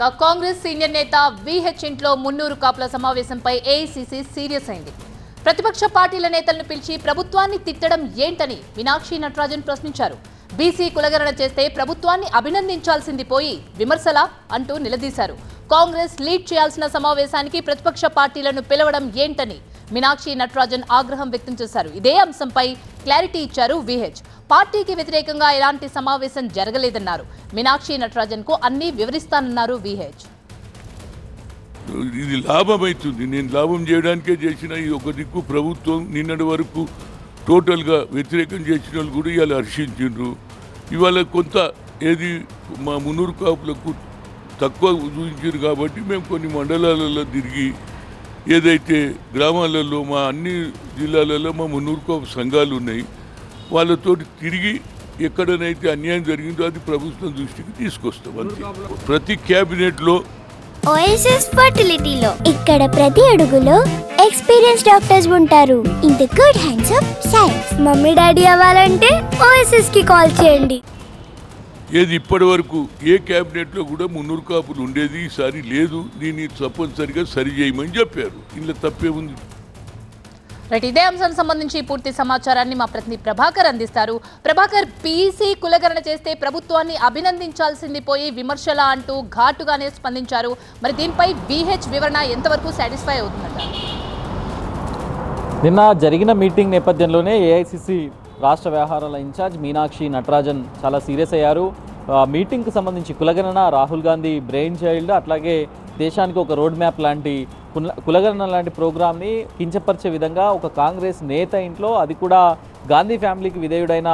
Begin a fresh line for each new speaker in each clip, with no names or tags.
Congress senior నేత VH ఇంట్లో మున్నూరు కాపుల సమావేశంపై ఏఐసీసీ సీరియస్ అయింది. ప్రతిపక్ష పార్టీల నేతలను పిలిచి ప్రభుత్వాన్ని తిట్టడం ఏంటని మీనాక్షి నటరాజన్ ప్రశ్నించారు. బీసీ కులగణన చేస్తే ప్రభుత్వాన్ని అభినందించాల్సింది పోయి విమర్శలా అంటూ నిలదీశారు. కాంగ్రెస్ లీడ్ చేయాల్సిన సమావేశానికి ప్రతిపక్ష పార్టీలను పిలవడం ఏంటని మీనాక్షి నటరాజన్ ఆగ్రహం వ్యక్తం చేశారు. ఇదే అంశంపై క్లారిటీ ఇచ్చారు విహెచ్. పార్టీకి వ్యతిరేకంగా ఎలాంటి సమావేశం జరగలేదన్నారు. మీనాక్షి నటరాజన్ కు అన్ని వివరిస్తానన్నారు విహెచ్.
ఇది లాభం అవుతుంది, నేను లాభం చేయడానికే చేసిన ఈ ఒక దిక్కు ప్రభుత్వం నిన్నటి వరకు టోటల్గా వ్యతిరేకం చేసిన వాళ్ళు కూడా ఇవాళ హర్షించిండ్రు. ఇవాళ కొంత ఏది మా మున్నూరు కాపులకు తక్కువ చూపించారు కాబట్టి మేము కొన్ని మండలాలలో తిరిగి ఏదైతే గ్రామాలలో మా అన్ని జిల్లాలలో మా మున్నూరు కాపు సంఘాలు ఉన్నాయి, వాళ్ళతో తిరిగి ఎక్కడనైతే అన్యాయం జరిగిందో అది ప్రభుత్వం దృష్టికి తీసుకొస్తాం. అంతే. ప్రతి క్యాబినెట్లో
ఓఎస్ఎస్ ఫర్టిలిటీలో ఇక్కడ ప్రతి అడుగులో ఎక్స్పీరియన్స్ డాక్టర్స్ ఉంటారు. In the good hands of science. Mummy daddy అవ్వాలంటే ఓఎస్ఎస్ కి కాల్ చేయండి.
ఏది ఇప్పటి వరకు ఏ క్యాబినెట్లో కూడా మున్నూరు కాపులు ఉండేది, ఈసారి లేదు. దీన్ని తప్పనిసరిగా సరి చేయమని చెప్పారు. ఇందులో తప్పే ఉంది.
రైట్, ఇదే అంశానికి సంబంధించి పూర్తి సమాచారాన్ని మా ప్రతినిధి ప్రభాకర్ అందిస్తారు. ప్రభాకర్, పీసీ కులగణన చేస్తే ప్రభుత్వాన్ని అభినందించాల్సింది పోయి విమర్శల అంటూ ఘాటుగానే స్పందించారు. మరి దీనిపై విహెచ్ వివరణ ఎంతవరకు సాటిస్ఫై అవుతుందంట?
నిన్న జరిగిన మీటింగ్ నేపథ్యంలోనే ఏఐసీసీ రాష్ట్ర వ్యవహారాల ఇన్ఛార్జ్ మీనాక్షి నటరాజన్ చాలా సీరియస్ అయ్యారు. మీటింగ్కి సంబంధించి కులగణన రాహుల్ గాంధీ బ్రెయిన్ చైల్డ్, అట్లాగే దేశానికి ఒక రోడ్ మ్యాప్ లాంటి కులగణన లాంటి ప్రోగ్రామ్ని కించపరిచే విధంగా ఒక కాంగ్రెస్ నేత ఇంట్లో, అది కూడా గాంధీ ఫ్యామిలీకి విధేయుడైన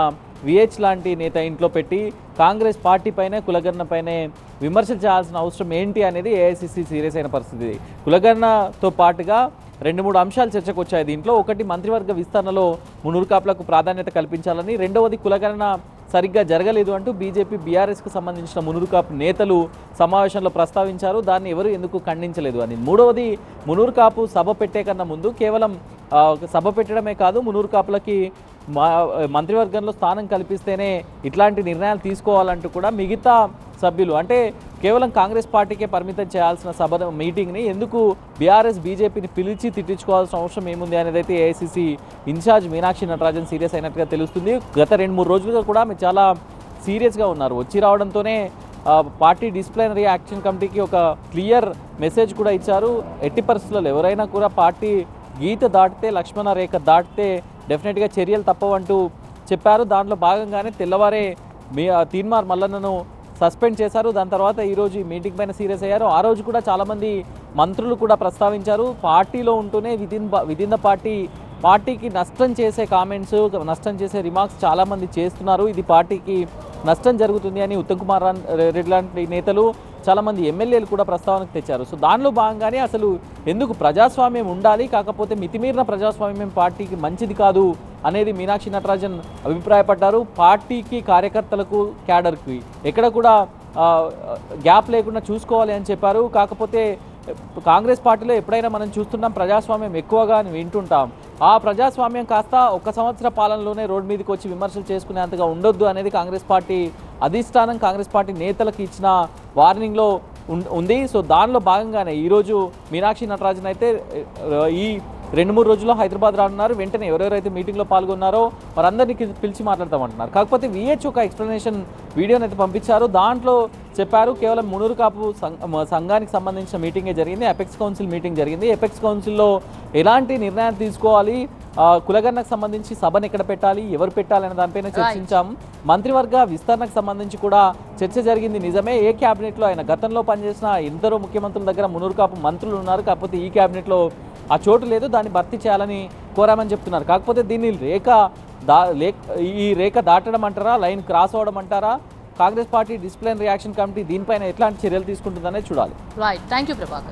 విహెచ్ లాంటి నేత ఇంట్లో పెట్టి కాంగ్రెస్ పార్టీ పైనే కులగణన పైనే విమర్శలు చేయాల్సిన అవసరం ఏంటి అనేది ఏఐసీసీ సీరియస్ అయిన పరిస్థితి. కులగణనతో పాటుగా 2-3 అంశాలు చర్చకు వచ్చాయి దీంట్లో. ఒకటి, మంత్రివర్గ విస్తరణలో మున్నూరు కాపులకు ప్రాధాన్యత కల్పించాలని. రెండవది, కులగణన సరిగ్గా జరగలేదు అంటూ బీజేపీ బీఆర్ఎస్కు సంబంధించిన మున్నూరు కాపు నేతలు సమావేశంలో ప్రస్తావించారు. దాన్ని ఎవరు ఎందుకు ఖండించలేదు అని. మూడవది, మున్నూరు కాపు సభ పెట్టే కన్నా ముందు కేవలం సభ పెట్టడమే కాదు, మున్నూరు కాపులకి మంత్రివర్గంలో స్థానం కల్పిస్తేనే ఇట్లాంటి నిర్ణయాలు తీసుకోవాలంటూ కూడా మిగతా సభ్యులు, అంటే కేవలం కాంగ్రెస్ పార్టీకే పరిమితం చేయాల్సిన సభ మీటింగ్ని ఎందుకు బీఆర్ఎస్ బీజేపీని పిలిచి తిట్టించుకోవాల్సిన అవసరం ఏముంది అనేది అయితే AICC incharge Meenakshi Natarajan serious అయినట్టుగా తెలుస్తుంది. గత 2-3 రోజులుగా కూడా మీరు చాలా సీరియస్గా ఉన్నారు. వచ్చి రావడంతోనే పార్టీ డిసిప్లినరీ యాక్షన్ కమిటీకి ఒక క్లియర్ మెసేజ్ కూడా ఇచ్చారు. ఎట్టి పరిస్థితుల్లో ఎవరైనా కూడా పార్టీ గీత దాటితే, లక్ష్మణ రేఖ దాటితే డెఫినెట్గా చర్యలు తప్పవంటూ చెప్పారు. దాంట్లో భాగంగానే తెల్లవారే తీన్మార్ మల్లన్నను సస్పెండ్ చేశారు. దాని తర్వాత ఈరోజు ఈ మీటింగ్ పైన సీరియస్ అయ్యారు. ఆ రోజు కూడా చాలామంది మంత్రులు కూడా ప్రస్తావించారు. పార్టీలో ఉంటూనే విదిన్ ద పార్టీకి నష్టం చేసే కామెంట్స్, నష్టం చేసే రిమార్క్స్ చాలామంది చేస్తున్నారు. ఇది పార్టీకి నష్టం జరుగుతుంది అని ఉత్తమ్ కుమార్ రెడ్డి లాంటి నేతలు, చాలామంది ఎమ్మెల్యేలు కూడా ప్రస్తావనకు తెచ్చారు. సో దానిలో భాగంగానే అసలు ఎందుకు ప్రజాస్వామ్యం ఉండాలి, కాకపోతే మితిమీరిన ప్రజాస్వామ్యం పార్టీకి మంచిది కాదు అనేది మీనాక్షి నటరాజన్ అభిప్రాయపడ్డారు. పార్టీకి, కార్యకర్తలకు, క్యాడర్కి ఎక్కడ కూడా గ్యాప్ లేకుండా చూసుకోవాలి అని చెప్పారు. కాకపోతే కాంగ్రెస్ పార్టీలో ఎప్పుడైనా మనం చూస్తున్నాం, ప్రజాస్వామ్యం ఎక్కువగా వింటుంటాం. ఆ ప్రజాస్వామ్యం కాస్త 1 సంవత్సర పాలనలోనే రోడ్డు మీదకి వచ్చి విమర్శలు చేసుకునేంతగా ఉండొద్దు అనేది కాంగ్రెస్ పార్టీ అధిష్టానం, కాంగ్రెస్ పార్టీ నేతలకు ఇచ్చిన వార్నింగ్లో ఉంది. సో దానిలో భాగంగానే ఈరోజు మీనాక్షి నటరాజన్ అయితే ఈ 2-3 రోజుల్లో హైదరాబాద్ రానున్నారు. వెంటనే ఎవరెవరైతే మీటింగ్లో పాల్గొన్నారో వారందరినీ పిలిచి మాట్లాడతామంటున్నారు. కాకపోతే విహెచ్ ఒక ఎక్స్ప్లెనేషన్ వీడియోని అయితే పంపించారు. దాంట్లో చెప్పారు, కేవలం మున్నూరు కాపు సంఘానికి సంబంధించిన మీటింగే జరిగింది, ఎపెక్స్ కౌన్సిల్ మీటింగ్ జరిగింది. ఎపెక్స్ కౌన్సిల్లో ఎలాంటి నిర్ణయాలు తీసుకోవాలి, కులగణనకు సంబంధించి సభను ఎక్కడ పెట్టాలి, ఎవరు పెట్టాలి అనే దానిపైన చర్చించాం. మంత్రివర్గ విస్తరణకు సంబంధించి కూడా చర్చ జరిగింది నిజమే. ఏ క్యాబినెట్లో అయినా గతంలో పనిచేసిన ఎందరో ముఖ్యమంత్రుల దగ్గర మున్నూరు కాపు మంత్రులు ఉన్నారు. కాకపోతే ఈ క్యాబినెట్లో ఆ చోటు లేదు, దాన్ని భర్తీ చేయాలని కోరామని చెప్తున్నారు. కాకపోతే దీన్ని ఈ రేఖ దాటడం అంటారా, లైన్ క్రాస్ అవ్వడం అంటారా, Congress party disciplinary action committee దీనిపైన ఎట్లాంటి చర్యలు తీసుకుంటుందనే చూడాలి.
Right, thank you Prabhakar.